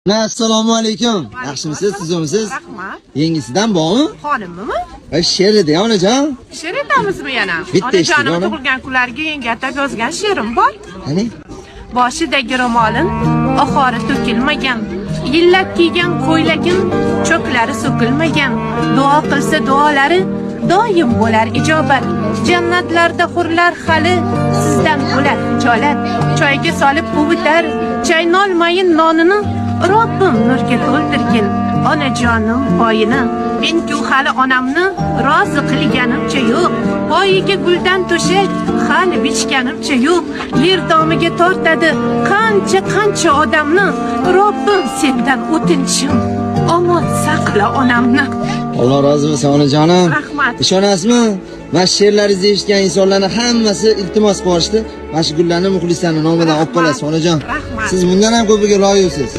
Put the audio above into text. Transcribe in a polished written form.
Assalomu alaykum. Yaxshimisiz, sizmisiz? Rahmat. Yengisidan bormi? Xonimmi? She'r edi, onajon. She'r etamizmi yana? Bitta eshitdik, Onajonim ona. tug'ilgan kunlariga yangi atab yozgan she'rim bor. Qani? Boshidagi ro'molin oxori to'kilmagan, yillab kiygan ko'ylagin cho'klari so'kilmagan. Duo qilsa duolari doim bo'lar ijobat. Jannatlarda hurlar hali sizdan bo'lar hijolat. Choyga solib quvitar, chaynolmayin nonini Robbim nurga to'ldirgin. Onajonim poyini, men-ku hali onamni rozi qilganimcha yo'q. Poyiga guldan to'shak hali bichganimcha yo'q. Yer domiga tortadi qancha odamni. Robbim sendan o'tinchim, omon saqla onamni. Alloh rozi bo'lsin onajonim. Rahmat. Ishonasizmi? Mana she'rlaringizni eshitgan insonlarni hammasi iltimos qilishdi. Mana shu gullarni muxlislarning nomidan olib qolasiz onajon. Rahmat. Siz bundan ham ko'piga loyiqsiz.